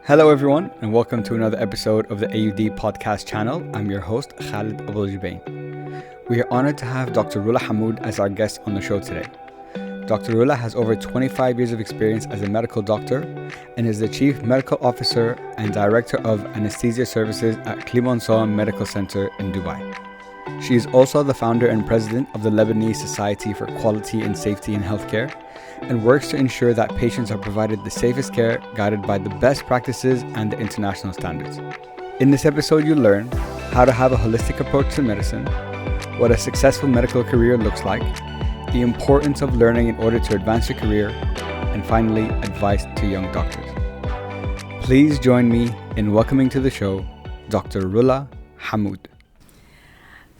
Hello everyone and welcome to another episode of the AUD podcast channel. I'm your host Khalid Abul Jubain. We are honored to have Dr. Rola Hammoud as our guest on the show today. Dr. Rola has over 25 years of experience as a medical doctor and is the Chief Medical Officer and Director of Anesthesia Services at Clemenceau Medical Center in Dubai. She is also the founder and president of the Lebanese Society for Quality and Safety in Healthcare and works to ensure that patients are provided the safest care guided by the best practices and the international standards. In this episode, you'll learn how to have a holistic approach to medicine, what a successful medical career looks like, the importance of learning in order to advance your career, and finally, advice to young doctors. Please join me in welcoming to the show Dr. Rola Hammoud.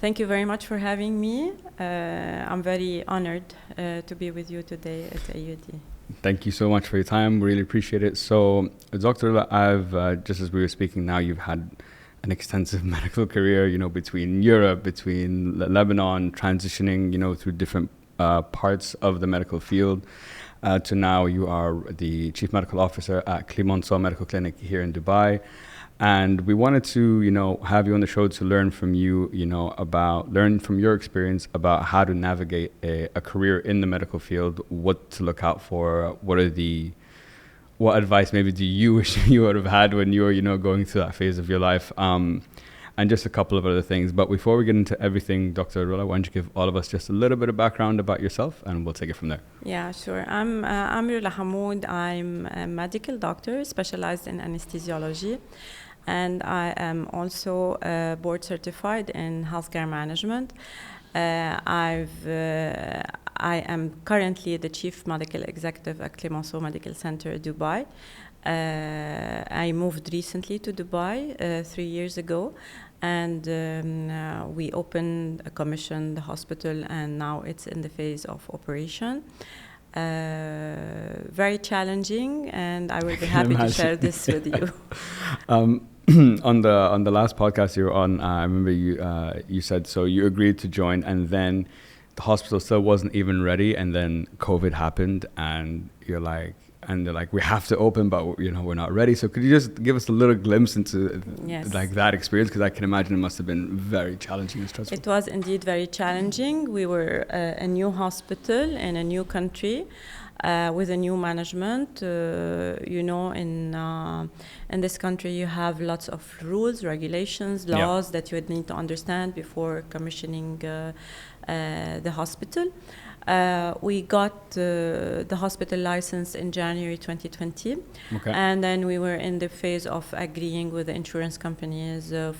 Thank you very much for having me. I'm very honored to be with you today at AUD. Thank you so much for your time. Really appreciate it. So, Dr. Rola, I've just as we were speaking now, you've had an extensive medical career, between Europe, between Lebanon, transitioning, through different parts of the medical field. To now you are the Chief Medical Officer at Clemenceau Medical Clinic here in Dubai. And we wanted to, have you on the show to learn from you, learn from your experience about how to navigate a career in the medical field, what to look out for, what advice maybe do you wish you would have had when you were, going through that phase of your life, and just a couple of other things. But before we get into everything, Dr. Rola, why don't you give all of us just a little bit of background about yourself, and we'll take it from there. Yeah, sure. I'm Rola Hammoud. I'm a medical doctor specialized in anesthesiology. And I am also board certified in healthcare management. I am currently the Chief Medical Executive at Clemenceau Medical Center, Dubai. I moved recently to Dubai 3 years ago, and we commissioned the hospital, and now it's in the phase of operation. Very challenging, and I will be happy to share this with you. On the last podcast you were on, I remember you said so you agreed to join, and then the hospital still wasn't even ready, and then COVID happened, and they're like, we have to open, but we're not ready. So could you just give us a little glimpse into that experience? Because I can imagine it must have been very challenging and stressful. It was indeed very challenging. We were a new hospital in a new country. With a new management, in this country you have lots of rules, regulations, laws that you would need to understand before commissioning the hospital. We got the hospital license in January 2020, and then we were in the phase of agreeing with the insurance companies to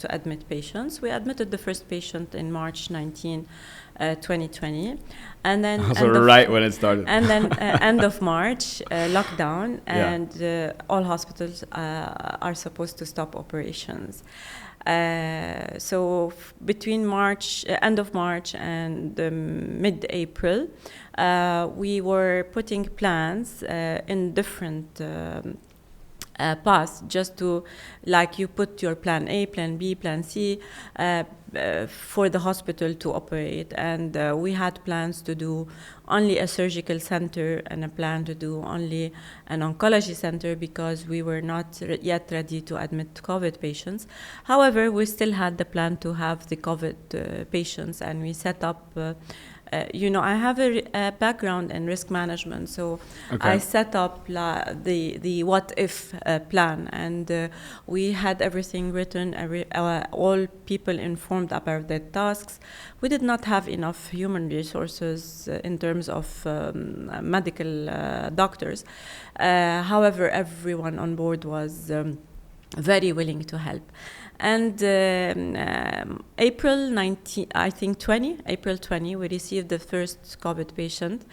admit patients. We admitted the first patient in March 2020, and then when it started. And then end of March, lockdown, and all hospitals are supposed to stop operations. So between end of March and mid-April, we were putting plans in different paths, just to, like, you put your plan A, plan B, plan C for the hospital to operate. And we had plans to do only a surgical center and a plan to do only an oncology center, because we were not yet ready to admit COVID patients. However, we still had the plan to have the COVID patients, and we set up I have a background in risk management, so I set up the what if plan, and we had everything written, all people informed about their tasks. We did not have enough human resources in terms of medical doctors. However, everyone on board was very willing to help. And April 20, we received the first COVID patient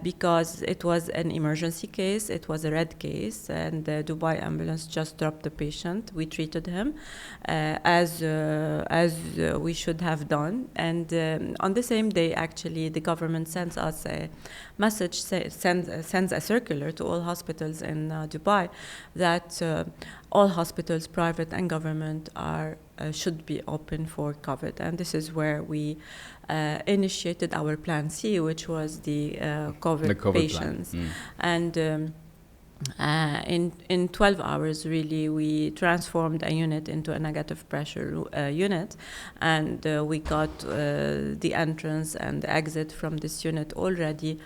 because it was an emergency case. It was a red case, and the Dubai ambulance just dropped the patient. We treated him as we should have done. And on the same day, actually, the government sends us a message, sends a circular to all hospitals in Dubai that all hospitals, private and government, should be open for COVID. And this is where we initiated our plan C, which was the COVID patients. And In 12 hours, really, we transformed a unit into a negative pressure unit, and we got the entrance and the exit from this unit already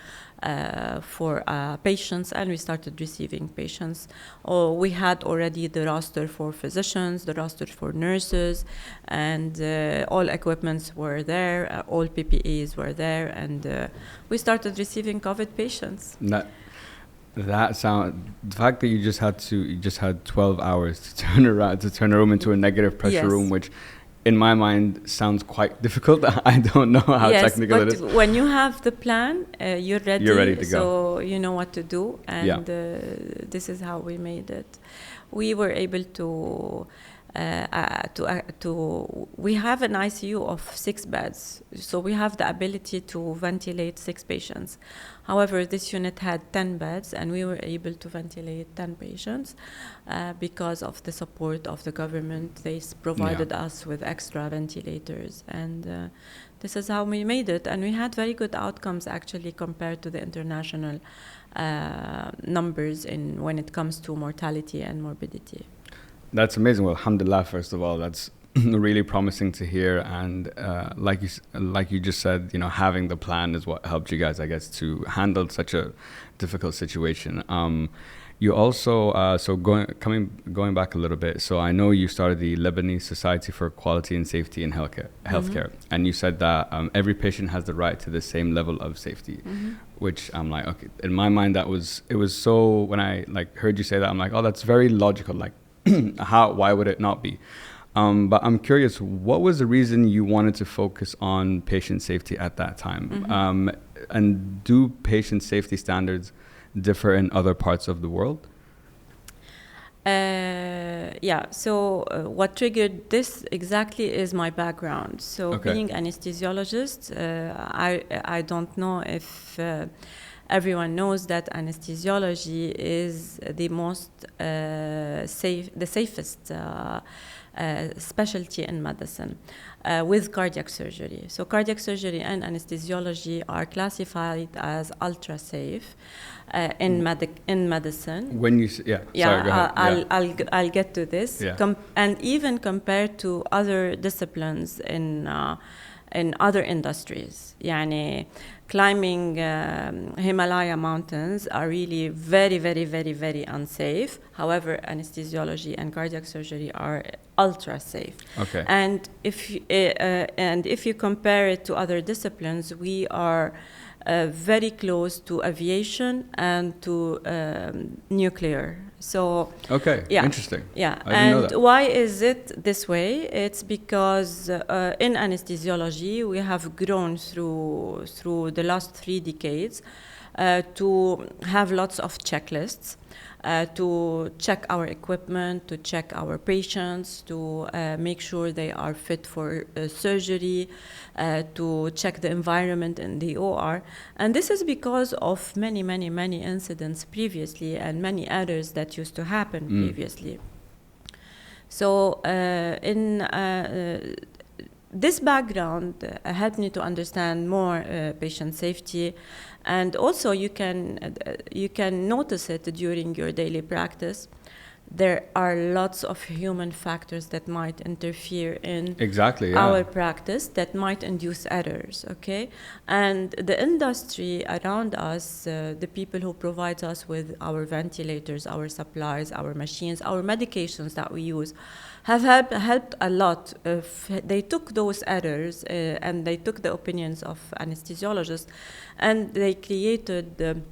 for patients, and we started receiving patients. We had already the roster for physicians, the roster for nurses, and all equipments were there, all PPEs were there, and we started receiving COVID patients. The fact that you just had 12 hours to turn a room into a negative pressure room, which in my mind sounds quite difficult. I don't know how technical it is. But when you have the plan, you're ready to go. So you know what to do, and this is how we made it. We were able to we have an ICU of 6 beds, so we have the ability to ventilate 6 patients. However, this unit had 10 beds, and we were able to ventilate 10 patients because of the support of the government. They provided us with extra ventilators, and this is how we made it. And we had very good outcomes, actually, compared to the international numbers when it comes to mortality and morbidity. That's amazing. Well, alhamdulillah, first of all, that's really promising to hear. And like you just said, having the plan is what helped you guys, I guess, to handle such a difficult situation. You also, going back a little bit, so I know you started the Lebanese Society for Quality and Safety in Healthcare, and you said that every patient has the right to the same level of safety, which I'm like, okay, in my mind, it was so, when I heard you say that, I'm like, oh, that's very logical, why would it not be? But I'm curious, what was the reason you wanted to focus on patient safety at that time? And do patient safety standards differ in other parts of the world? So what triggered this exactly is my background. So being anesthesiologist, I don't know if everyone knows that anesthesiology is the most the safest specialty in medicine, with cardiac surgery. So cardiac surgery and anesthesiology are classified as ultra safe in medicine. When you sorry, go ahead. I'll get to this. And even compared to other disciplines in other industries, climbing Himalaya mountains are really very, very, very, very unsafe. However, anesthesiology and cardiac surgery are ultra safe. And if you compare it to other disciplines, we are very close to aviation and to nuclear. So interesting. And why is it this way? It's because in anesthesiology we have grown through the last 3 decades to have lots of checklists, to check our equipment, to check our patients, to make sure they are fit for surgery, to check the environment in the OR. And this is because of many, many, many incidents previously and many errors that used to happen previously. So this background helped me to understand more patient safety, and also you can notice it during your daily practice. There are lots of human factors that might interfere in our practice, that might induce errors, And the industry around us, the people who provide us with our ventilators, our supplies, our machines, our medications that we use, have helped a lot. They took those errors and they took the opinions of anesthesiologists, and they created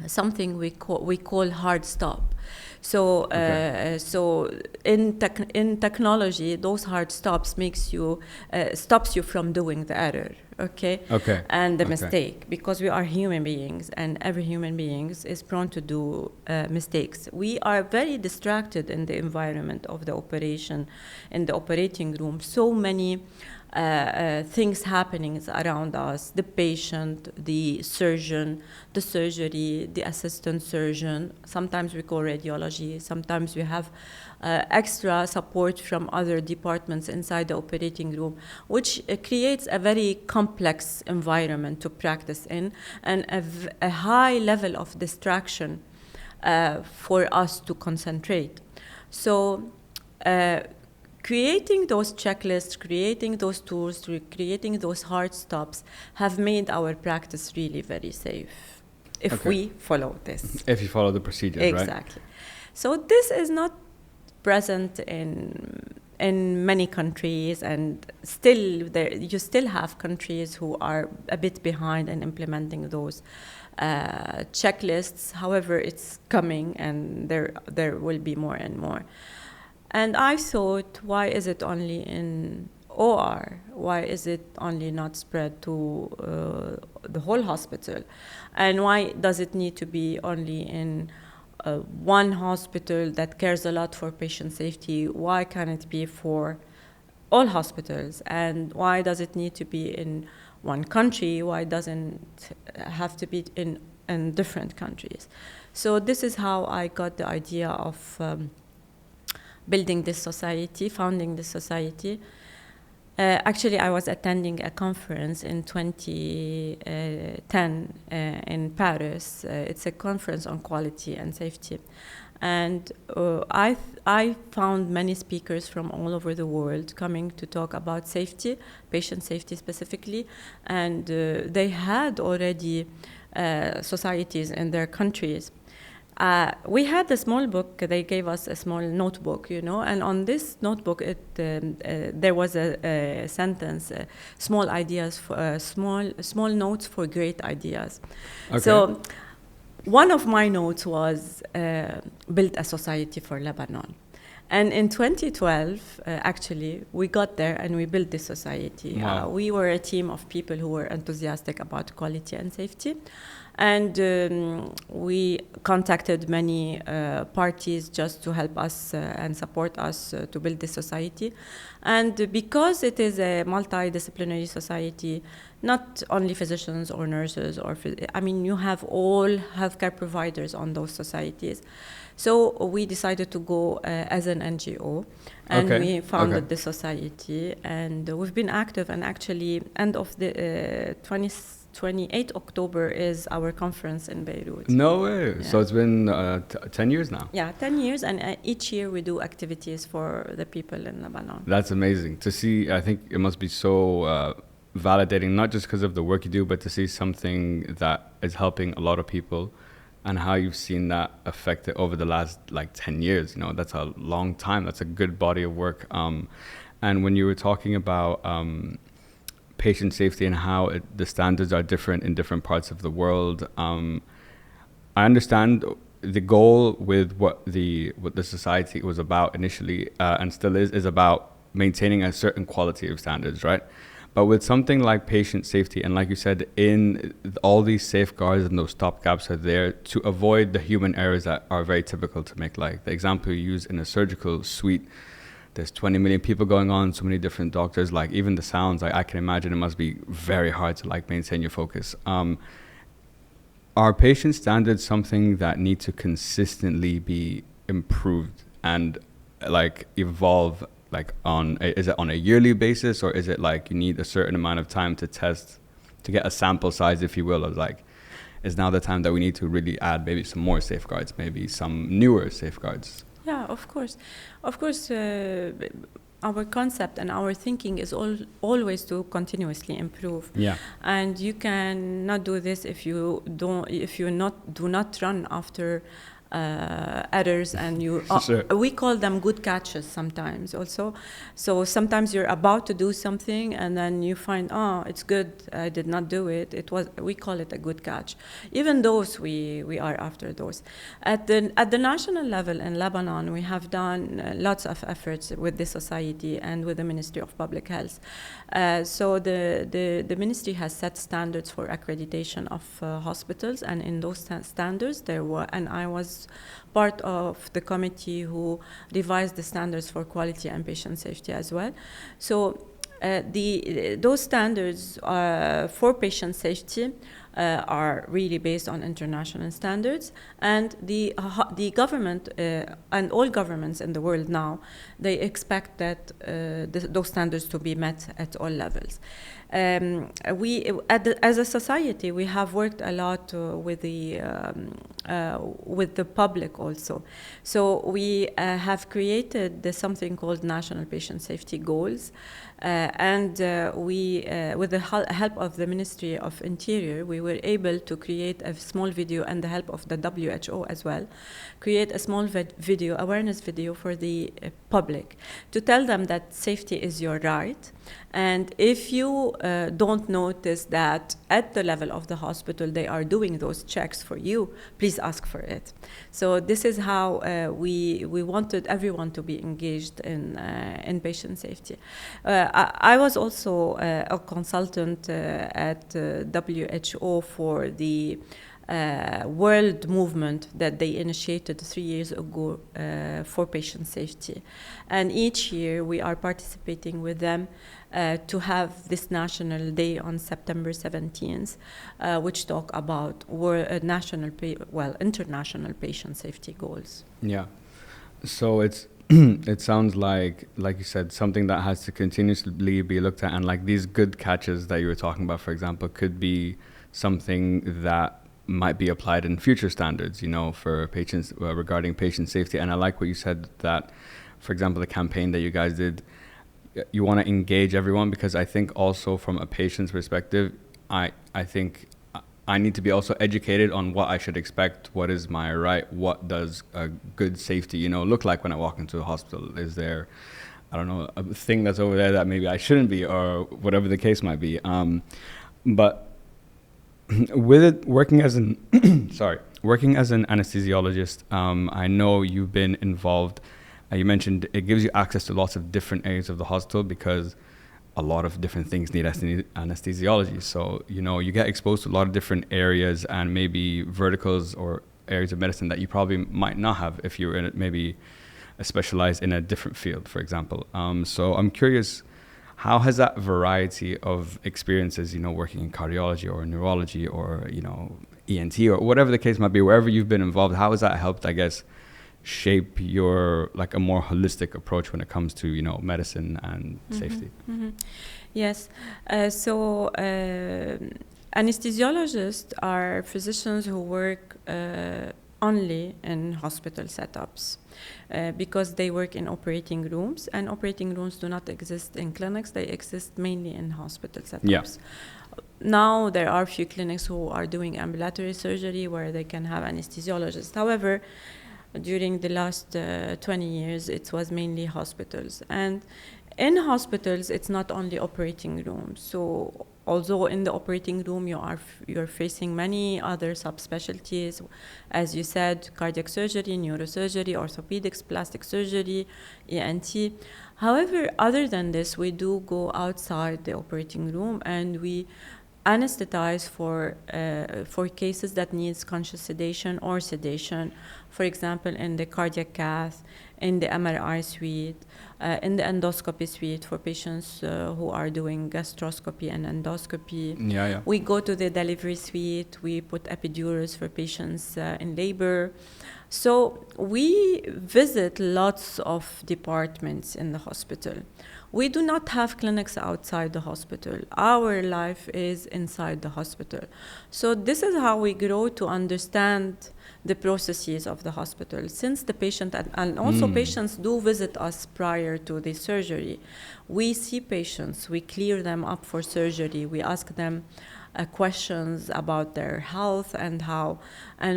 something we call hard stop. So, so in technology, those hard stops stops you from doing the error, and the mistake, because we are human beings, and every human being is prone to do mistakes. We are very distracted in the environment of the operation, in the operating room. So many things happening around us: the patient, the surgeon, the surgery, the assistant surgeon. Sometimes we call radiology. Sometimes we have extra support from other departments inside the operating room, which creates a very complex environment to practice in, and a high level of distraction for us to concentrate. So creating those checklists, creating those tools, creating those hard stops have made our practice really very safe if we follow this. If you follow the procedures, exactly. right? Exactly. So this is not present in many countries, and still you still have countries who are a bit behind in implementing those checklists. However, it's coming, and there will be more and more. And I thought, why is it only in OR? Why is it only not spread to the whole hospital? And why does it need to be only in one hospital that cares a lot for patient safety? Why can't it be for all hospitals? And why does it need to be in one country? Why doesn't it have to be in different countries? So this is how I got the idea of building this society, founding this society. Actually, I was attending a conference in 2010 in Paris. It's a conference on quality and safety. And I found many speakers from all over the world coming to talk about safety, patient safety specifically. And they had already societies in their countries. We had a small book. They gave us a small notebook, and on this notebook, there was a sentence: "Small ideas, small notes for great ideas." Okay. So, one of my notes was build a society for Lebanon. And in 2012, actually, we got there and we built this society. Wow. We were a team of people who were enthusiastic about quality and safety. And we contacted many parties just to help us and support us to build this society. And because it is a multidisciplinary society, not only physicians or nurses, you have all healthcare providers on those societies. So we decided to go as an NGO, and we founded the society, and we've been active. And actually, end of the 28 October is our conference in Beirut. No way. Yeah. So it's been 10 years now. Yeah, 10 years, and each year we do activities for the people in Lebanon. That's amazing to see. I think it must be so validating, not just because of the work you do, but to see something that is helping a lot of people, and how you've seen that affect it over the last 10 years. That's a long time. That's a good body of work. And when you were talking about patient safety and how the standards are different in different parts of the world, I understand the goal with what the society was about initially, and still is about maintaining a certain quality of standards, right? But with something like patient safety, and like you said, in all these safeguards and those stopgaps are there to avoid the human errors that are very typical to make. Like the example you use in a surgical suite, there's 20 million people going on, so many different doctors, even the sounds, I can imagine it must be very hard to maintain your focus. Are patient standards something that need to consistently be improved and evolve? Is it on a yearly basis, or is it you need a certain amount of time to test, to get a sample size, if you will, of is now the time that we need to really add maybe some more safeguards, maybe some newer safeguards? Yeah, of course. Our concept and our thinking is always to continuously improve. Yeah. And you cannot do this if you do not run after errors, and Sure. We call them good catches sometimes also. So sometimes you're about to do something and then you find, it's good, I did not do it. We call it a good catch. Even those we are after those. At the national level in Lebanon, we have done lots of efforts with the society and with the Ministry of Public Health. So the ministry has set standards for accreditation of hospitals, and in those standards and I was part of the committee who revised the standards for quality and patient safety as well. So those standards for patient safety are really based on international standards, and the government and all governments in the world now, they expect that those standards to be met at all levels. As a society, we have worked a lot with the public also. So we have created something called National Patient Safety Goals, and we, with the help of the Ministry of Interior, we were able to create a small video, and the help of the WHO as well, create a small video, awareness video for the public, to tell them that safety is your right. And if you don't notice that at the level of the hospital they are doing those checks for you, please ask for it. So this is how we wanted everyone to be engaged in patient safety. I was also a consultant at WHO for the world movement that they initiated 3 years ago for patient safety. And each year we are participating with them to have this national day on September 17th, which talk about international patient safety goals. Yeah. So it's it sounds like you said, something that has to continuously be looked at, and like these good catches that you were talking about, for example, could be something that might be applied in future standards, you know, for patients regarding patient safety. And I like what you said, that, for example, the campaign that you guys did, you want to engage everyone, because I think also from a patient's perspective, I think I need to be also educated on what I should expect, what is my right, what does a good safety, you know, look like when I walk into a hospital. Is there, I don't know, a thing that's over there that maybe I shouldn't be, or whatever the case might be. But with it, working as an anesthesiologist, I know you've been involved. You mentioned it gives you access to lots of different areas of the hospital, because a lot of different things need anesthesiology. So, you know, you get exposed to a lot of different areas and maybe verticals or areas of medicine that you probably might not have if you were in maybe specialized in a different field, for example. So I'm curious, how has that variety of experiences, you know, working in cardiology or neurology or, you know, ENT or whatever the case might be, wherever you've been involved, how has that helped, I guess, shape your, like, a more holistic approach when it comes to, you know, medicine and safety? Yes. So anesthesiologists are physicians who work only in hospital setups, because they work in operating rooms, and operating rooms do not exist in clinics. They exist mainly in hospital setups. Yeah. Now there are a few clinics who are doing ambulatory surgery where they can have anesthesiologists. However, during the last 20 years, it was mainly hospitals. And in hospitals, it's not only operating rooms. So although in the operating room you're facing many other subspecialties, as you said, cardiac surgery, neurosurgery, orthopedics, plastic surgery, ENT. However, other than this, we do go outside the operating room and we anesthetize for cases that needs conscious sedation or sedation. For example, in the cardiac cath, in the MRI suite, in the endoscopy suite for patients who are doing gastroscopy and endoscopy. We go to the delivery suite. We put epidurals for patients in labor. So we visit lots of departments in the hospital. We do not have clinics outside the hospital. Our life is inside the hospital. So this is how we grow to understand the processes of the hospital. Since the patient, and also patients do visit us prior to the surgery. We see patients, we clear them up for surgery, we ask them questions about their health and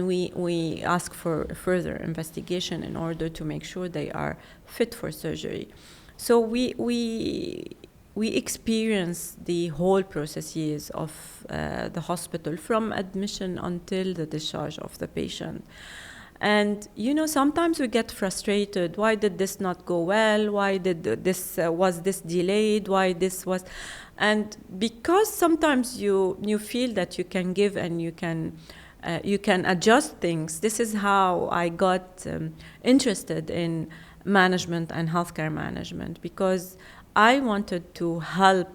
we ask for further investigation in order to make sure they are fit for surgery. So we experience the whole processes of the hospital, from admission until the discharge of the patient. And, you know, sometimes we get frustrated. Why did this not go well? Why did this, was this delayed? Why this was... And because sometimes you feel that you can give and you can adjust things. This is how I got interested in management and healthcare management, because I wanted to help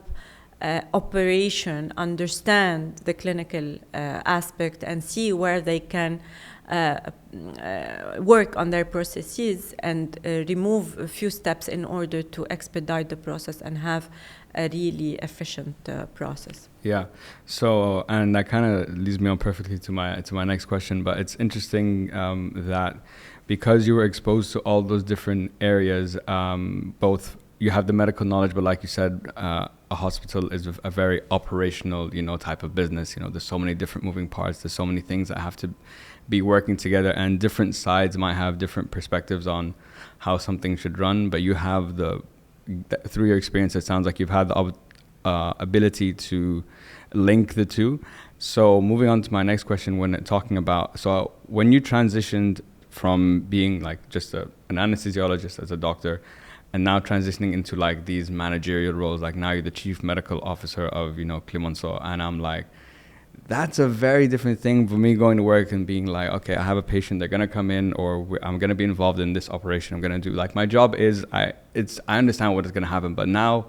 operation, understand the clinical aspect, and see where they can work on their processes and remove a few steps in order to expedite the process and have a really efficient process. Yeah. So, and that kind of leads me on perfectly to my next question. But it's interesting that because you were exposed to all those different areas, both you have the medical knowledge, but like you said, a hospital is a very operational, type of business. There's so many different moving parts. There's so many things that have to be working together, and different sides might have different perspectives on how something should run. But you have through your experience, it sounds like you've had the ability to link the two. So moving on to my next question, when talking about, so when you transitioned from being like just an anesthesiologist as a doctor, and now transitioning into like these managerial roles, like now you're the chief medical officer of, Clemenceau, and I'm like, that's a very different thing for me going to work and being like, okay, I have a patient, they're going to come in, or I'm going to be involved in this operation. I'm going to do, like, my job is, I understand what is going to happen. But now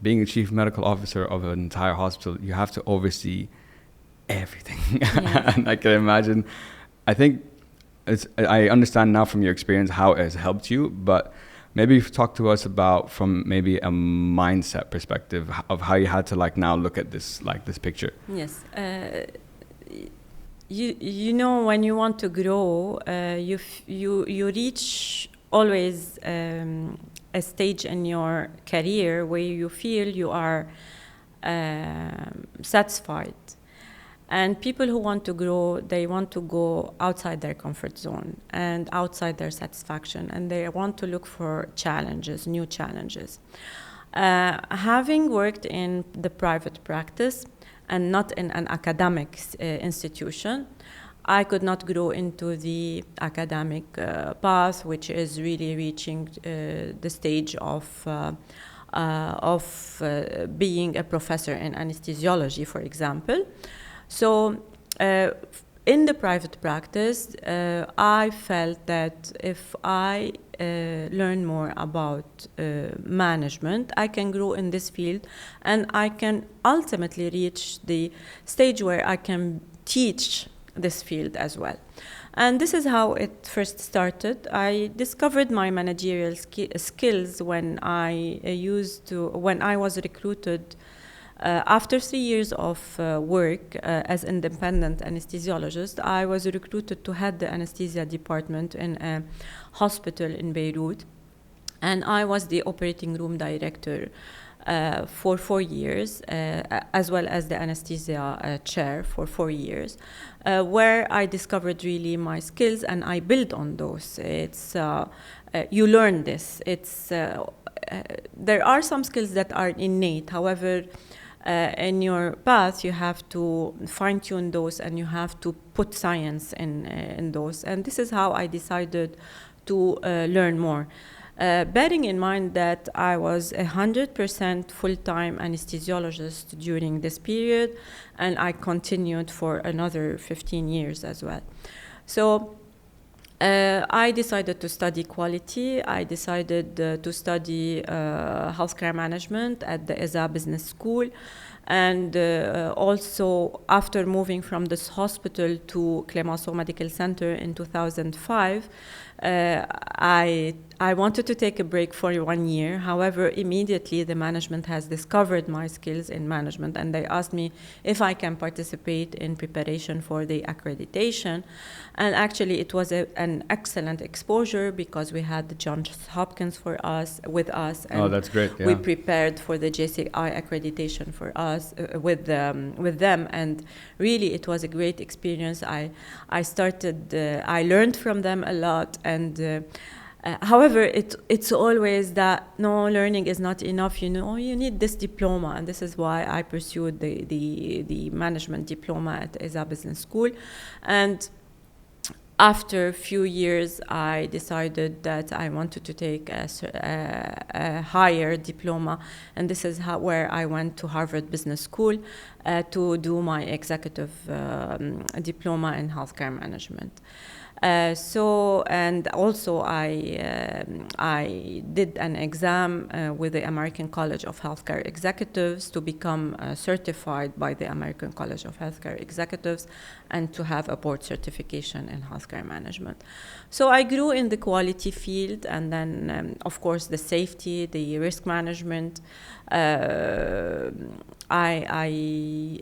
being a chief medical officer of an entire hospital, you have to oversee everything. Yeah. And I can imagine, I understand now from your experience how it has helped you, but maybe talk to us about from maybe a mindset perspective of how you had to like now look at this picture. Yes. When you want to grow, you reach always a stage in your career where you feel you are satisfied. And people who want to grow, they want to go outside their comfort zone and outside their satisfaction, and they want to look for challenges, new challenges. Having worked in the private practice and not in an academic institution, I could not grow into the academic path, which is really reaching the stage of being a professor in anesthesiology, for example. So in the private practice, I felt that if I learn more about management, I can grow in this field, and I can ultimately reach the stage where I can teach this field as well. And this is how it first started. I discovered my managerial skills when I was recruited. After 3 years of work as independent anesthesiologist, I was recruited to head the anesthesia department in a hospital in Beirut. And I was the operating room director for 4 years, as well as the anesthesia chair for 4 years, where I discovered really my skills, and I built on those. You learn this. There are some skills that are innate. However, in your path, you have to fine-tune those, and you have to put science in those. And this is how I decided to learn more. Bearing in mind that I was 100% full-time anesthesiologist during this period, and I continued for another 15 years as well. So I decided to study quality. I decided to study healthcare management at the ESA Business School. And also, after moving from this hospital to Clemenceau Medical Center in 2005, I wanted to take a break for 1 year. However, immediately the management has discovered my skills in management, and they asked me if I can participate in preparation for the accreditation. And actually, it was an excellent exposure because we had the Johns Hopkins with us. And that's great. Yeah. We prepared for the JCI accreditation for us with them, and really it was a great experience. I learned from them a lot, and however, it's always that learning is not enough. You need this diploma, and this is why I pursued the management diploma at ESA Business School. And after a few years, I decided that I wanted to take a higher diploma, and this is where I went to Harvard Business School to do my executive diploma in healthcare management. And also I did an exam with the American College of Healthcare Executives to become certified by the American College of Healthcare Executives and to have a board certification in healthcare management. So I grew in the quality field, and then of course the safety, the risk management. I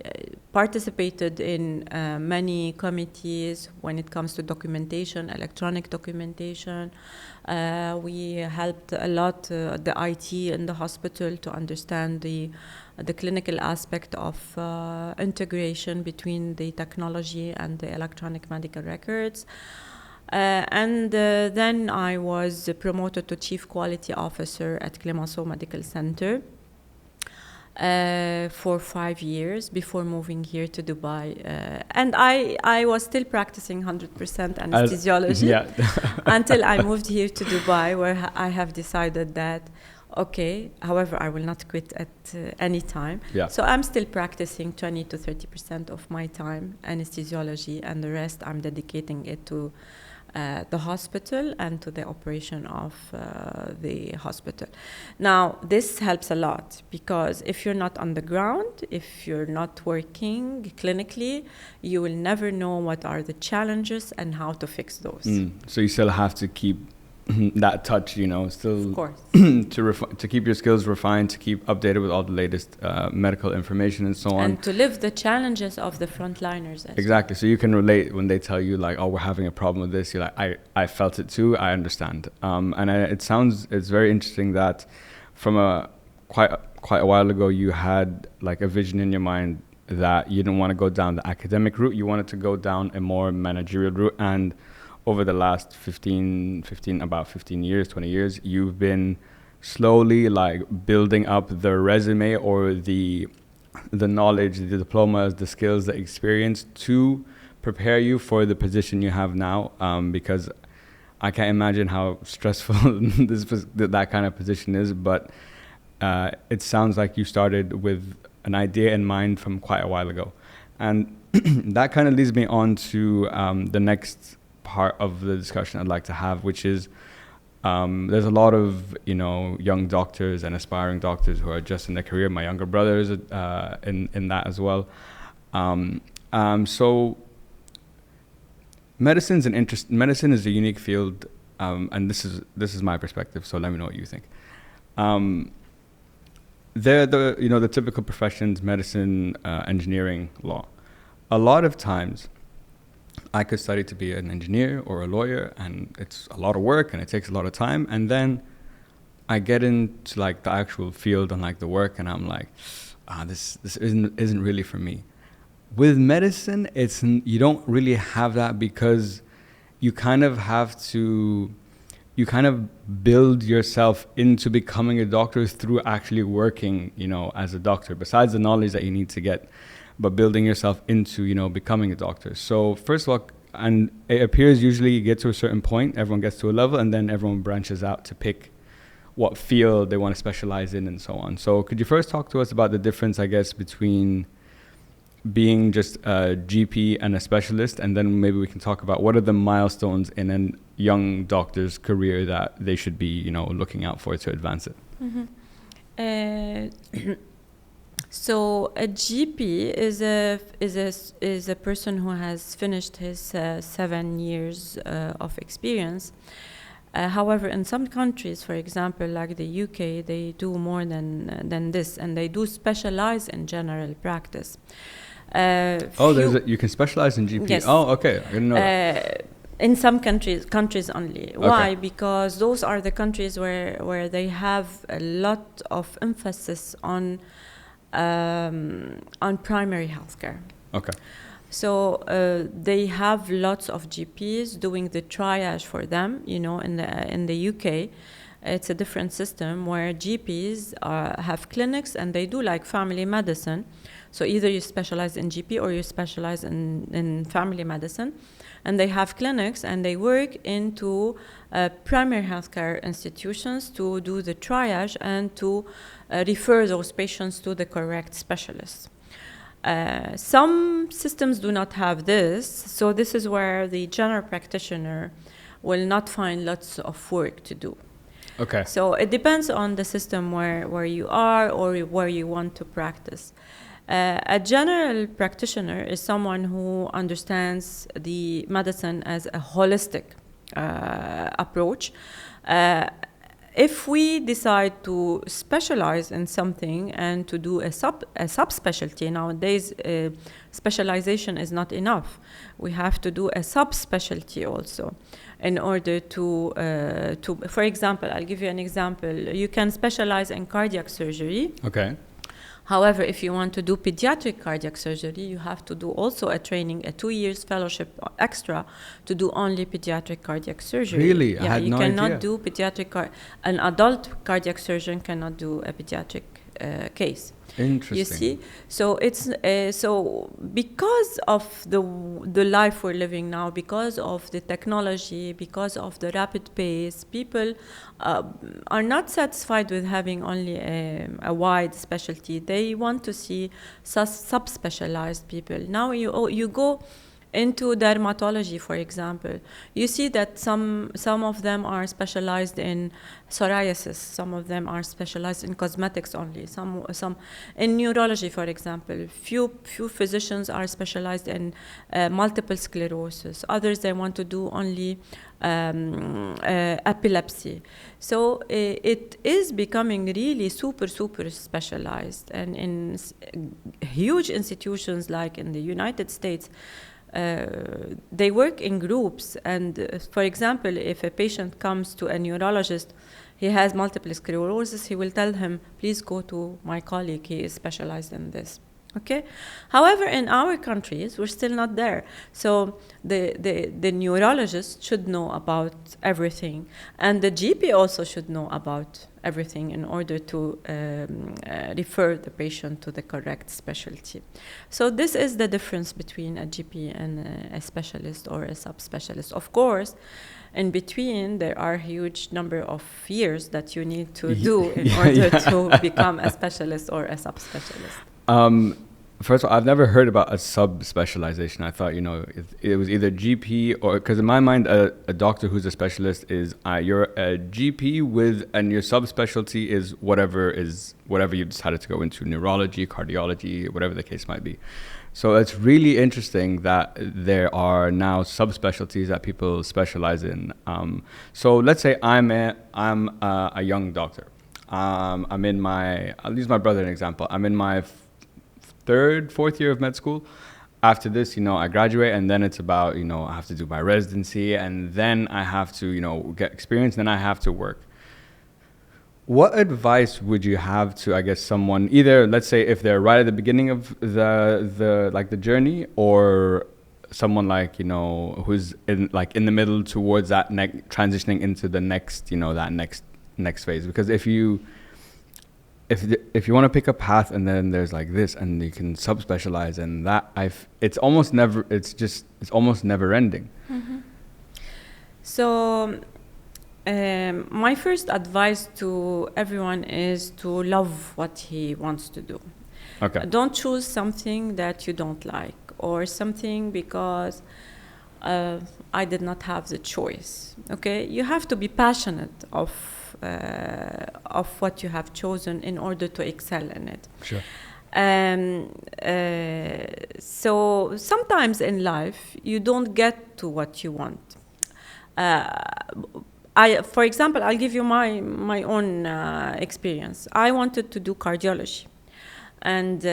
participated in many committees when it comes to documentation, electronic documentation. We helped a lot the IT in the hospital to understand the clinical aspect of integration between the technology and the electronic medical records. And then I was promoted to Chief Quality Officer at Clemenceau Medical Center for 5 years before moving here to Dubai. And I was still practicing 100% anesthesiology until I moved here to Dubai, where I have decided that, okay, however, I will not quit at any time. Yeah. So I'm still practicing 20 to 30% of my time anesthesiology, and the rest I'm dedicating it to the hospital and to the operation of the hospital. Now, this helps a lot because if you're not on the ground, if you're not working clinically, you will never know what are the challenges and how to fix those. So you still have to keep that touch, you know, still of course. to keep your skills refined, to keep updated with all the latest medical information and so on. And to live the challenges of the frontliners. Exactly. So you can relate when they tell you like, oh, we're having a problem with this. You're like, I felt it too. I understand. It's very interesting that from quite a while ago, you had like a vision in your mind that you didn't want to go down the academic route. You wanted to go down a more managerial route. And over the last 15 years, 20 years, you've been slowly like building up the resume or the knowledge, the diplomas, the skills, the experience to prepare you for the position you have now. Because I can't imagine how stressful that kind of position is, but it sounds like you started with an idea in mind from quite a while ago. And that kind of leads me on to the next part of the discussion I'd like to have, which is there's a lot of young doctors and aspiring doctors who are just in their career. My younger brother is in that as well. So medicine is a unique field, and this is my perspective. So let me know what you think. They're the typical professions: medicine, engineering, law. A lot of times, I could study to be an engineer or a lawyer, and it's a lot of work and it takes a lot of time. And then I get into like the actual field and like the work, and I'm like, this isn't really for me. With medicine, you don't really have that because you kind of build yourself into becoming a doctor through actually working, as a doctor. Besides the knowledge that you need to get, but building yourself into, becoming a doctor. So first of all, and it appears usually you get to a certain point, everyone gets to a level, and then everyone branches out to pick what field they want to specialize in and so on. So could you first talk to us about the difference, I guess, between being just a GP and a specialist, and then maybe we can talk about what are the milestones in a young doctor's career that they should be, looking out for to advance it? Mm-hmm. So a GP is a person who has finished his 7 years of experience. However, in some countries, for example, like the UK, they do more than this, and they do specialize in general practice. You can specialize in GP. Yes. Oh, okay. I didn't know that. In some countries only. Why? Because those are the countries where they have a lot of emphasis on primary healthcare. Okay. So they have lots of GPs doing the triage for them. In the UK, it's a different system where GPs have clinics and they do like family medicine. So either you specialize in GP or you specialize in family medicine. And they have clinics and they work into primary healthcare institutions to do the triage and to refer those patients to the correct specialists. Some systems do not have this, so this is where the general practitioner will not find lots of work to do. Okay. So it depends on the system where you are or where you want to practice. A general practitioner is someone who understands the medicine as a holistic approach. If we decide to specialize in something and to do a subspecialty, nowadays specialization is not enough. We have to do a subspecialty also in order to, for example, I'll give you an example. You can specialize in cardiac surgery. Okay. However, if you want to do pediatric cardiac surgery, you have to do also a training, a 2 years fellowship extra to do only pediatric cardiac surgery. Really? Yeah, I had no you cannot idea. do pediatric, an adult cardiac surgeon cannot do a pediatric case. Interesting. You see, so it's so because of the life we're living now, because of the technology, because of the rapid pace, people are not satisfied with having only a wide specialty. They want to see subspecialized people. Now you go into dermatology, for example, you see that some of them are specialized in psoriasis, some of them are specialized in cosmetics only, some in neurology, for example. Few physicians are specialized in multiple sclerosis. Others, they want to do only epilepsy. So it is becoming really super specialized, and in huge institutions like in the United States, they work in groups, and for example, if a patient comes to a neurologist, he has multiple sclerosis, he will tell him, please go to my colleague, he is specialized in this. Okay. However, in our countries, we're still not there. So the neurologist should know about everything, and the GP also should know about everything in order to refer the patient to the correct specialty. So this is the difference between a GP and a specialist or a subspecialist. Of course, in between, there are huge number of years that you need to do in order to become a specialist or a subspecialist. First of all, I've never heard about a sub-specialization. I thought, it was either GP or, because in my mind, a doctor who's a specialist is you're a GP and your subspecialty is whatever you decided to go into, neurology, cardiology, whatever the case might be. So it's really interesting that there are now subspecialties that people specialize in. So let's say I'm a young doctor. I'll use my brother as an example. I'm in my fourth year of med school. After this, I graduate, and then it's about, I have to do my residency, and then I have to, get experience, and then I have to work. What advice would you have to, I guess, someone, either, let's say, if they're right at the beginning of the journey, or someone who's in the middle towards that transitioning into the next, that next phase? Because if you want to pick a path and then there's like this, and you can subspecialize, and that it's almost never ending. Mm-hmm. So my first advice to everyone is to love what he wants to do. Okay. Don't choose something that you don't like, or something because I did not have the choice. Okay, you have to be passionate of what you have chosen in order to excel in it. Sure. So sometimes in life you don't get to what you want. For example, I'll give you my own experience. I wanted to do cardiology, and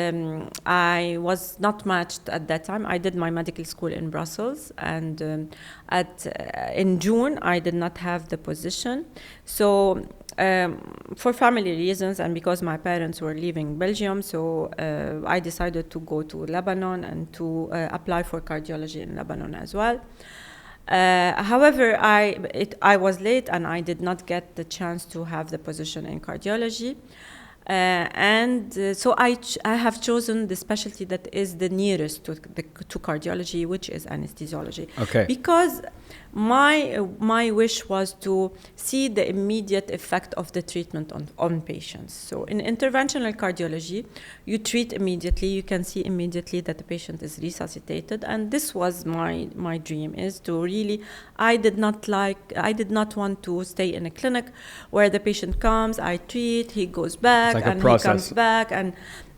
I was not matched at that time. I did my medical school in Brussels, and in June I did not have the position. So for family reasons, and because my parents were leaving Belgium, so I decided to go to Lebanon and to apply for cardiology in Lebanon as well. However, I was late, and I did not get the chance to have the position in cardiology. So I have chosen the specialty that is the nearest to cardiology, which is anesthesiology. Okay. Because my wish was to see the immediate effect of the treatment on patients. So in interventional cardiology, you treat immediately, you can see immediately that the patient is resuscitated, and this was my dream, is to really, I did not want to stay in a clinic where the patient comes, I treat, he goes back, like and he comes back, and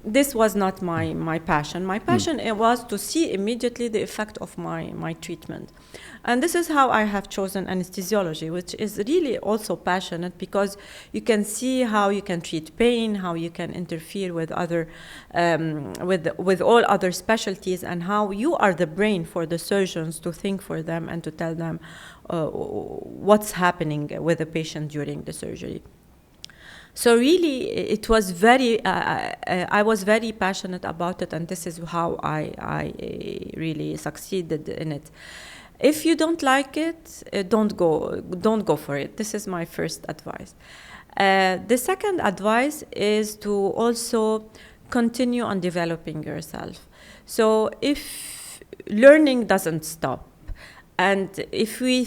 this was not my passion. My passion it was to see immediately the effect of my treatment. And this is how I have chosen anesthesiology, which is really also passionate, because you can see how you can treat pain, how you can interfere with other, with all other specialties, and how you are the brain for the surgeons to think for them and to tell them what's happening with the patient during the surgery. So really, it was I was very passionate about it, and this is how I really succeeded in it. If you don't like it, don't go for it. This is my first advice. The second advice is to also continue on developing yourself. So if learning doesn't stop, and if we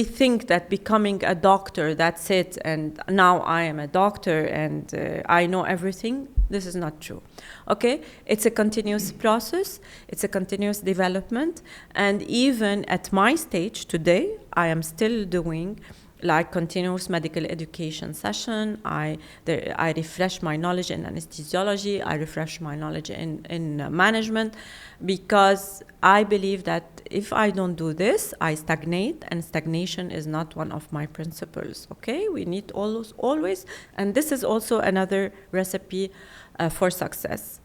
think that becoming a doctor, that's it, and now I am a doctor and I know everything, this is not true. Okay? It's a continuous process. It's a continuous development. And even at my stage today, I am still doing like continuous medical education session. I refresh my knowledge in anesthesiology. I refresh my knowledge in management, because I believe that if I don't do this, I stagnate, and stagnation is not one of my principles. Okay, we need always, and this is also another recipe for success.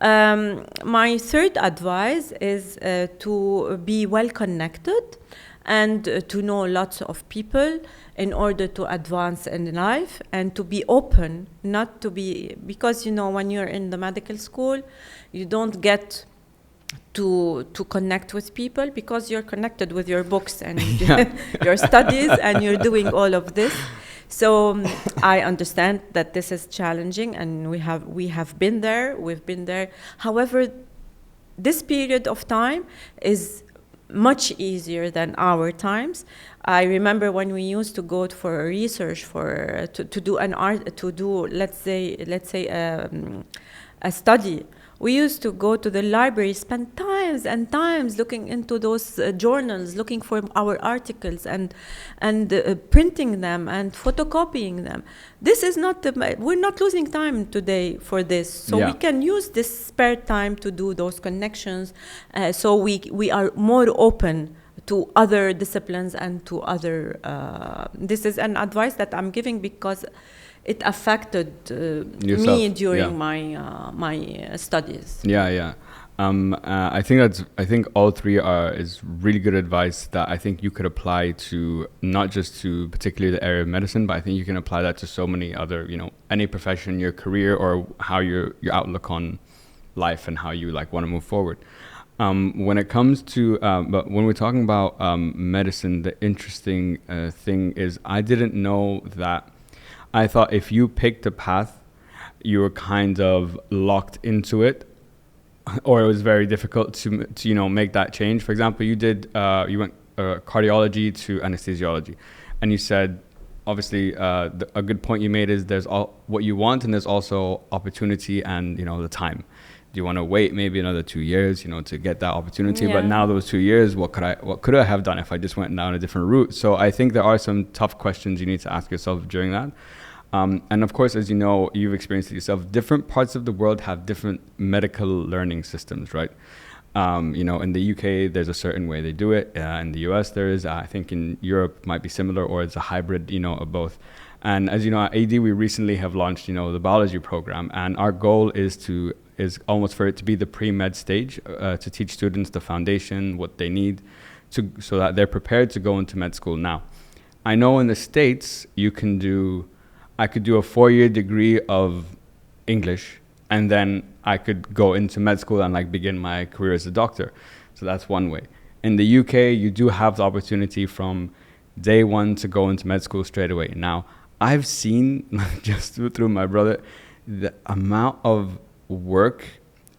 My third advice is to be well connected and to know lots of people in order to advance in life, and to be open, not to be, because when you're in the medical school, you don't get to connect with people, because you're connected with your books and your studies, and you're doing all of this. So I understand that this is challenging, and we have been there, we've been there. However, this period of time is much easier than our times. I remember when we used to go for research to do let's say a study. We used to go to the library, spend times and times looking into those journals, looking for our articles and printing them and photocopying them. This is not, we're not losing time today for this. So we can use this spare time to do those connections. So we are more open to other disciplines and to other, this is an advice that I'm giving because it affected me during my studies. I think all three is really good advice that I think you could apply to not just to particularly the area of medicine, but I think you can apply that to so many other, any profession, your career, or how your outlook on life and how you want to move forward. When it comes to, but when we're talking about medicine, the interesting thing is I didn't know that. I thought if you picked a path, you were kind of locked into it, or it was very difficult to make that change. For example, you went cardiology to anesthesiology, and you said, obviously, a good point you made is there's what you want, and there's also opportunity and the time. Do you want to wait maybe another 2 years, to get that opportunity? But now those 2 years, what could I have done if I just went down a different route? So I think there are some tough questions you need to ask yourself during that. And of course, as you know, you've experienced it yourself, different parts of the world have different medical learning systems, right? In the UK, there's a certain way they do it. In the US, there is. I think in Europe might be similar, or it's a hybrid, of both. And as you know, at AD, we recently have launched, the biology program. And our goal is almost for it to be the pre-med stage, to teach students the foundation, what they need, so that they're prepared to go into med school now. I know in the States, I could do a 4-year degree of English, and then I could go into med school and begin my career as a doctor. So that's one way. In the UK, you do have the opportunity from day one to go into med school straight away. Now, I've seen, just through my brother, the amount of work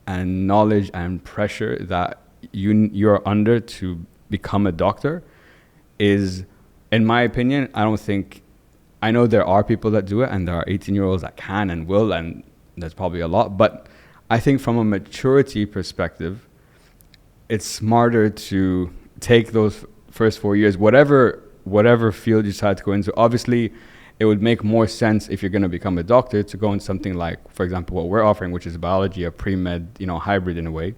and knowledge and pressure that you're under to become a doctor is, in my opinion, I know there are people that do it, and there are 18-year-olds that can and will, and there's probably a lot. But I think from a maturity perspective, it's smarter to take those first 4 years, whatever field you decide to go into. Obviously, it would make more sense if you're going to become a doctor to go into something like, for example, what we're offering, which is biology, a pre-med, hybrid in a way,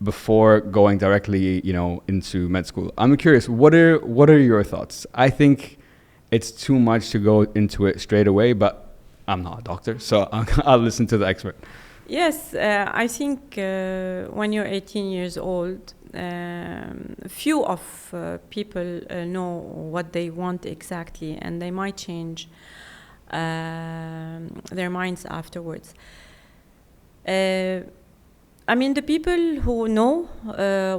before going directly, into med school. I'm curious, what are your thoughts? I think it's too much to go into it straight away, but I'm not a doctor, so I'll listen to the expert. Yes, I think when you're 18 years old, few of people know what they want exactly, and they might change their minds afterwards. The people who know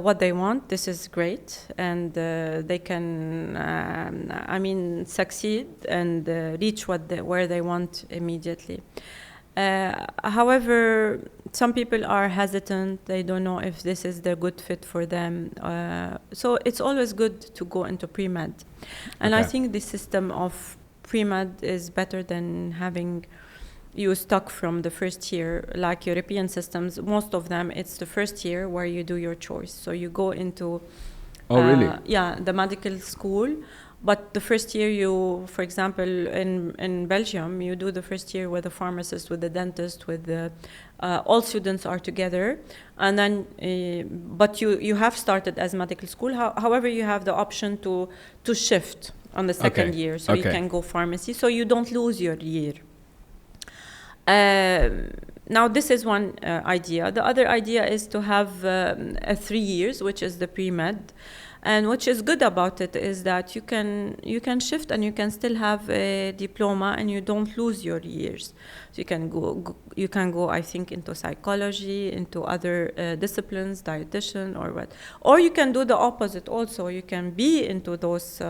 what they want, this is great, and they can, succeed and reach where they want immediately. However, some people are hesitant. They don't know if this is the good fit for them. So it's always good to go into pre-med. And I think the system of pre-med is better than having you stuck from the first year. Like European systems, most of them, it's the first year where you do your choice. So you go into the medical school. But the first year for example, in Belgium, you do the first year with a pharmacist, with a dentist, with all students are together. And then, but you have started as medical school. However, you have the option to shift on the second year. So you can go pharmacy, so you don't lose your year. Now, this is one idea. The other idea is to have 3 years, which is the pre-med. And what is good about it is that you can shift and you can still have a diploma and you don't lose your years. So you can go I think into psychology, into other disciplines, dietitian or what. Or you can do the opposite also. You can be into those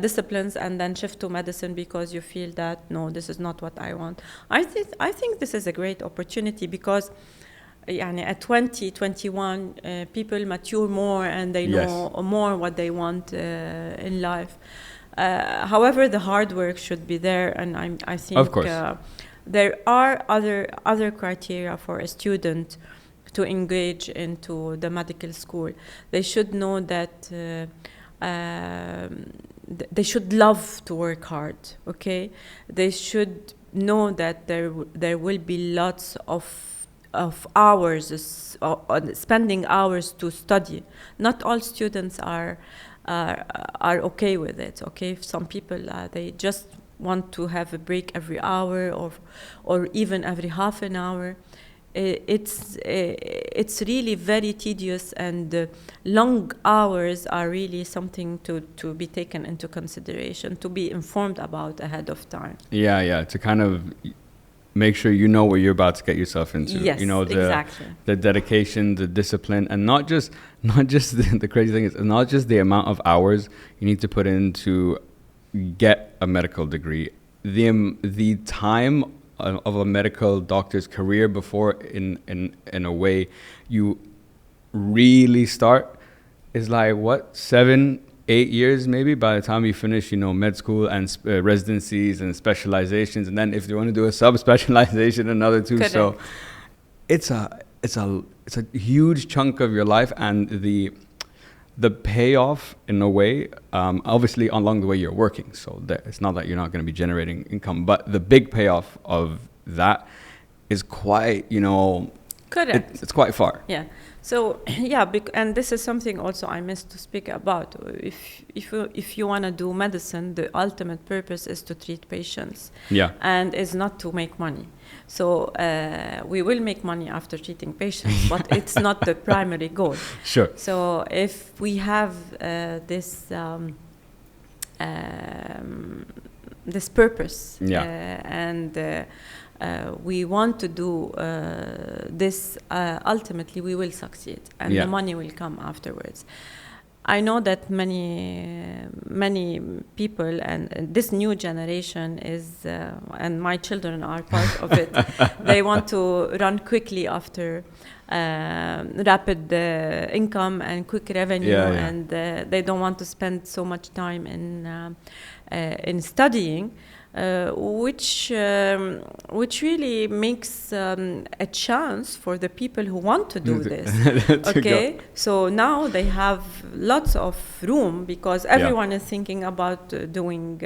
disciplines and then shift to medicine because you feel that no, this is not what I want. I think this is a great opportunity because at 20, 21, people mature more and they know more what they want in life. However, the hard work should be there, and I think of course. There are other criteria for a student to engage into the medical school. They should know that they should love to work hard. Okay, they should know that there will be lots of hours, spending hours to study. Not all students are okay with it. Okay, some people they just want to have a break every hour or even every half an hour. It's really very tedious, and long hours are really something to be taken into consideration, to be informed about ahead of time. Yeah, to kind of make sure you know what you're about to get yourself into. Yes, exactly. The dedication, the discipline, and not just the crazy thing is not just the amount of hours you need to put in to get a medical degree. The time of a medical doctor's career before in a way you really start is like 7-8 years maybe by the time you finish med school and residencies and specializations, and then if you want to do a sub-specialization, another 2. Correct. So it's a huge chunk of your life, and the payoff in a way, obviously along the way you're working, so it's not that you're not going to be generating income, but the big payoff of that is quite Correct. it's quite far. Yeah. So and this is something also I missed to speak about. If you want to do medicine, the ultimate purpose is to treat patients. Yeah. And is not to make money. So we will make money after treating patients, but it's not the primary goal. Sure. So if we have this purpose, and we want to do this, ultimately we will succeed, and the money will come afterwards. I know that many people and this new generation is, and my children are part of it. They want to run quickly after rapid income and quick revenue, and they don't want to spend so much time in studying. Which really makes a chance for the people who want to do this. Okay, so now they have lots of room because everyone is thinking about doing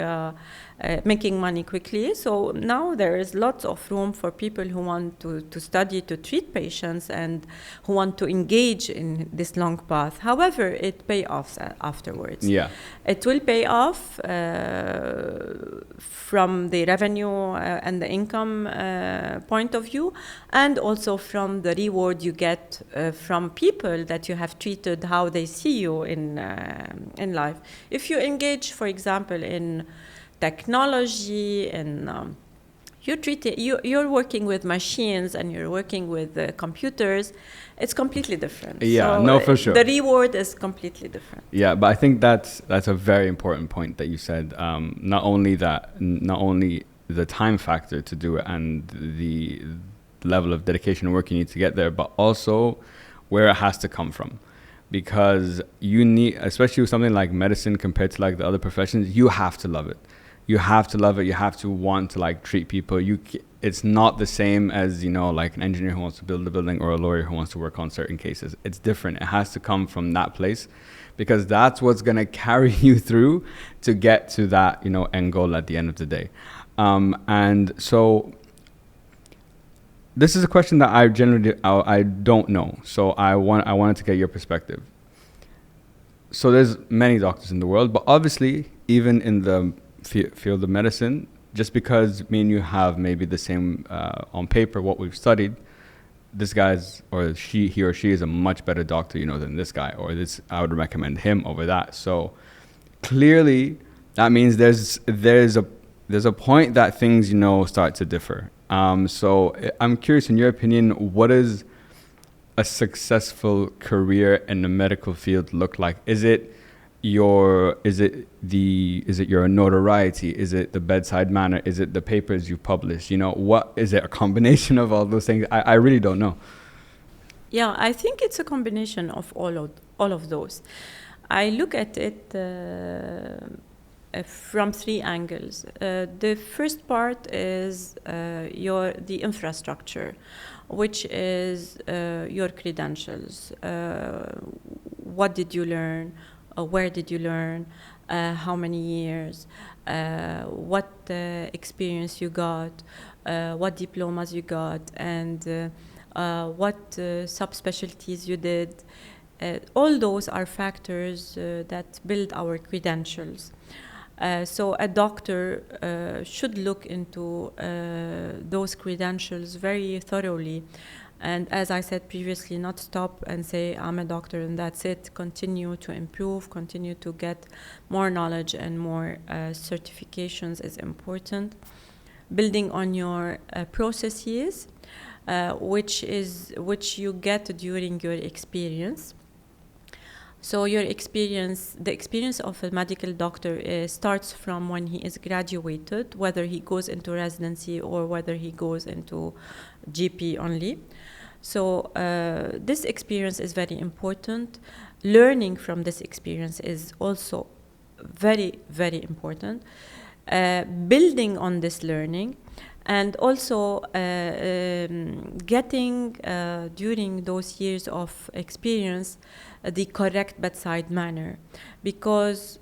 making money quickly. So now there is lots of room for people who want to study, to treat patients, and who want to engage in this long path. However, it pays off afterwards. Yeah, it will pay off from the revenue and the income point of view, and also from the reward you get from people that you have treated, how they see you in life. If you engage, for example, in technology and you're working with machines and you're working with computers, it's completely different. Yeah, so no, for sure. The reward is completely different. Yeah, but I think that's a very important point that you said. Not only the time factor to do it and the level of dedication and work you need to get there, but also where it has to come from. Because you need, especially with something like medicine compared to like the other professions, you have to love it. You have to love it. You have to want to like treat people. It's not the same as, like an engineer who wants to build a building or a lawyer who wants to work on certain cases. It's different. It has to come from that place, because that's what's going to carry you through to get to that, end goal at the end of the day. And so this is a question that I don't know. So I wanted to get your perspective. So there's many doctors in the world, but obviously even in the field of medicine, just because me and you have maybe the same on paper what we've studied, this guy's or he or she is a much better doctor than this guy, or this I would recommend him over that. So clearly that means there's a point that things start to differ. So I'm curious, in your opinion, what is a successful career in the medical field look like? Is it your notoriety? Is it the bedside manner? Is it the papers you publish? What is it? A combination of all those things? I really don't know. Yeah, I think it's a combination of all of those. I look at it from three angles. The first part is the infrastructure, which is your credentials. What did you learn? Where did you learn? How many years? What experience you got? What diplomas you got? And what subspecialties you did? All those are factors that build our credentials. So a doctor should look into those credentials very thoroughly. And as I said previously, not stop and say, I'm a doctor and that's it. Continue to improve, continue to get more knowledge and more certifications is important. Building on your processes, which you get during your experience. So the experience of a medical doctor starts from when he is graduated, whether he goes into residency or whether he goes into GP only. So this experience is very important. Learning from this experience is also very, very important. Building on this learning, and also getting during those years of experience the correct bedside manner, because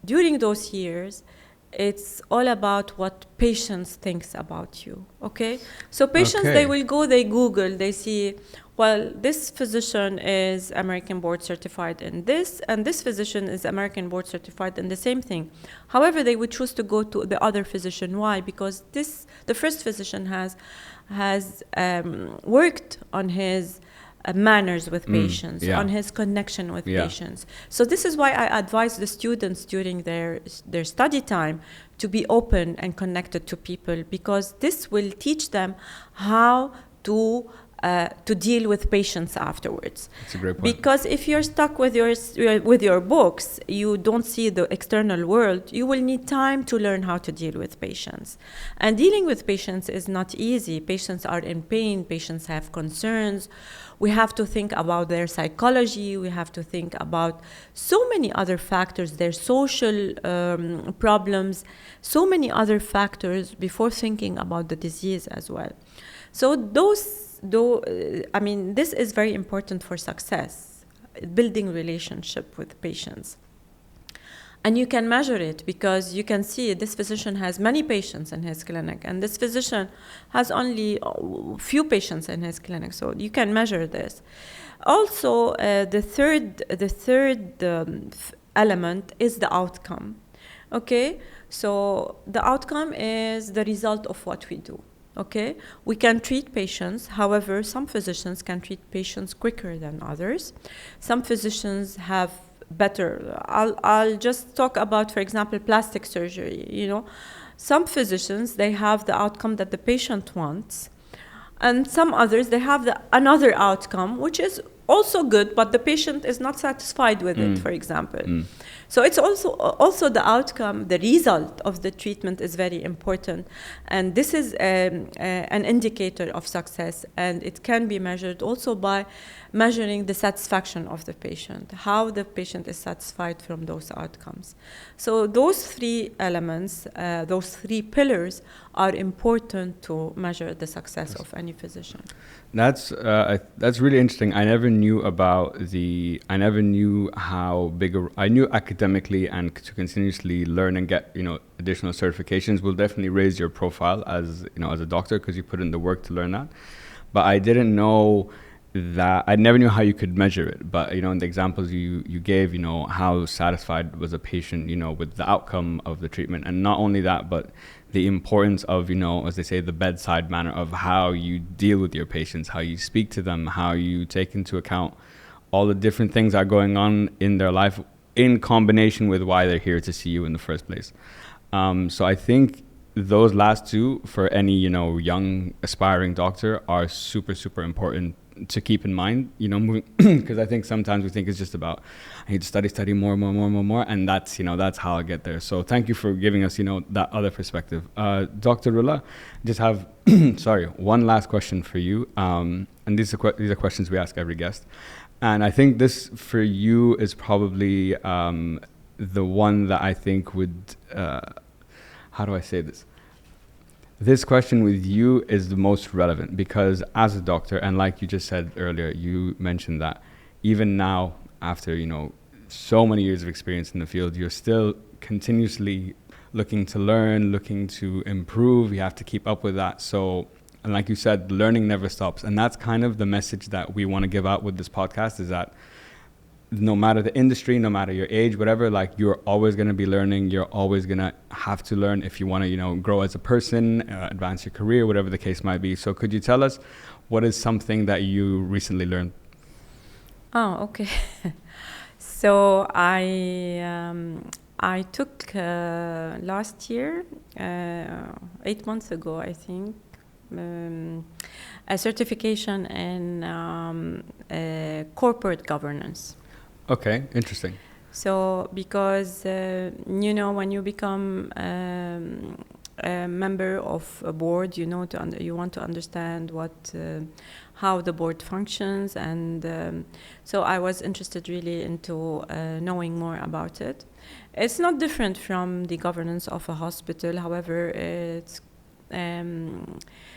during those years it's all about what patients thinks about you. Okay, so patients, they will go, they Google, they see, well, this physician is American board certified in this, and this physician is American board certified in the same thing. However, they would choose to go to the other physician. Why? Because the first physician has worked on his manners with patients, on his connection with patients. So this is why I advise the students during their study time to be open and connected to people, because this will teach them how to to deal with patients afterwards. That's a great point. Because if you're stuck with your books, you don't see the external world, you will need time to learn how to deal with patients. And dealing with patients is not easy. Patients are in pain, patients have concerns. We have to think about their psychology, we have to think about so many other factors, their social problems, so many other factors before thinking about the disease as well. So this is very important for success, building relationship with patients. And you can measure it because you can see this physician has many patients in his clinic and this physician has only few patients in his clinic. So you can measure this. Also, the third element is the outcome. Okay, so the outcome is the result of what we do. Okay, we can treat patients. However, some physicians can treat patients quicker than others. Some physicians have better. I'll just talk about, for example, plastic surgery. You know, some physicians, they have the outcome that the patient wants, and some others, they have another outcome, which is also good, but the patient is not satisfied with it, for example. So it's also the outcome, the result of the treatment is very important. And this is an indicator of success, and it can be measured also by measuring the satisfaction of the patient, how the patient is satisfied from those outcomes. So those three elements, those three pillars are important to measure the success of any physician. That's really interesting. I never knew how big I knew academically and to continuously learn and get, additional certifications will definitely raise your profile as a doctor, because you put in the work to learn that. But I didn't know that. I never knew how you could measure it. But, in the examples you gave, how satisfied was a patient, with the outcome of the treatment. And not only that, but the importance of, as they say, the bedside manner of how you deal with your patients, how you speak to them, how you take into account all the different things that are going on in their life in combination with why they're here to see you in the first place. So I think those last two for any, young aspiring doctor are super, super important to keep in mind, because I think sometimes we think it's just about, I need to study more, and that's how I get there. So thank you for giving us, that other perspective. Dr. Rola, just have, one last question for you. And these are questions we ask every guest. And I think this for you is probably the one that I think would, how do I say this? This question with you is the most relevant because as a doctor, and like you just said earlier, you mentioned that even now, after, so many years of experience in the field, you're still continuously looking to learn, looking to improve. You have to keep up with that. So, and like you said, learning never stops. And that's kind of the message that we want to give out with this podcast, is that no matter the industry, no matter your age, whatever, like you're always going to be learning. You're always going to have to learn if you want to, grow as a person, advance your career, whatever the case might be. So could you tell us what is something that you recently learned? Oh, okay. So I took last year, 8 months ago, I think, a certification in corporate governance. Okay, interesting. So because, when you become a member of a board, you want to understand how the board functions. And so I was interested really into knowing more about it. It's not different from the governance of a hospital. However,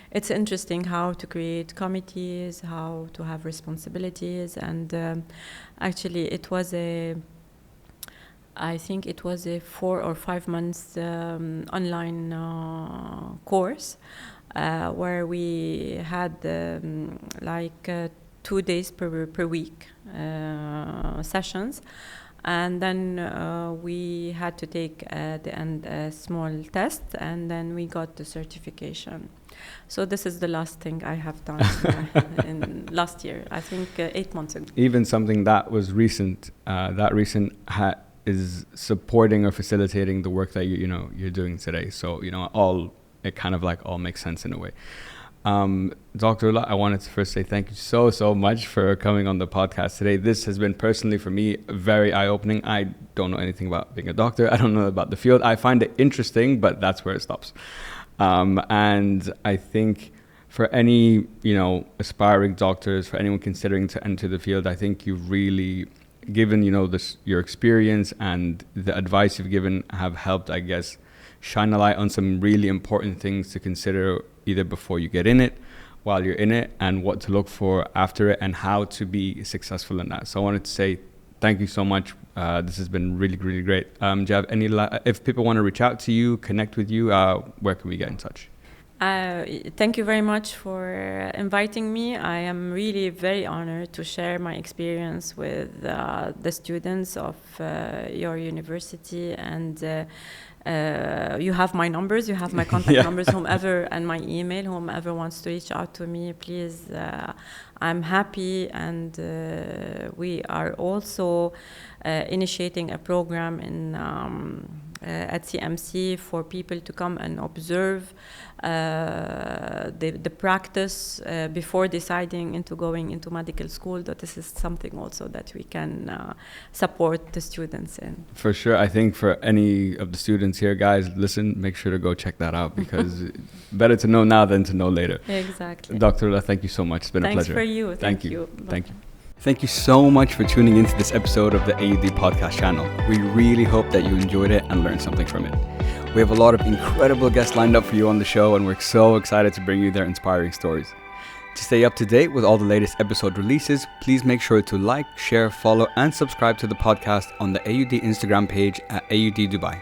it's interesting how to create committees, how to have responsibilities, and actually I think it was a 4 or 5 months online course where we had 2 days per week sessions. And then we had to take at the end a small test, and then we got the certification. So this is the last thing I have done in last year, I think 8 months ago. Even something that was recent, is supporting or facilitating the work that you're doing today. So, it kind of all makes sense in a way. Dr. Rola, I wanted to first say thank you so much for coming on the podcast today. This has been personally for me very eye-opening. I don't know anything about being a doctor. I don't know about the field. I find it interesting, but that's where it stops. And I think for any, aspiring doctors, for anyone considering to enter the field, I think you've really given, your experience and the advice you've given have helped, I guess, shine a light on some really important things to consider either before you get in it, while you're in it, and what to look for after it, and how to be successful in that. So I wanted to say thank you so much. This has been really, really great. Do you have any, if people want to reach out to you, connect with you, where can we get in touch? Thank you very much for inviting me. I am really very honored to share my experience with the students of your university, and you have my numbers, you have my contact numbers, whomever, and my email, whomever wants to reach out to me, please. I'm happy, and we are also initiating a program in at CMC for people to come and observe the practice before deciding into going into medical school. That this is something also that we can support the students in. For sure. I think for any of the students here, guys, listen, make sure to go check that out, because better to know now than to know later. Exactly. Dr. Rola, thank you so much. It's been a pleasure. Thanks for you. Thank you. Thank you. Thank you so much for tuning into this episode of the AUD podcast channel. We really hope that you enjoyed it and learned something from it. We have a lot of incredible guests lined up for you on the show, and we're so excited to bring you their inspiring stories. To stay up to date with all the latest episode releases, please make sure to like, share, follow, and subscribe to the podcast on the AUD Instagram page at AUD Dubai.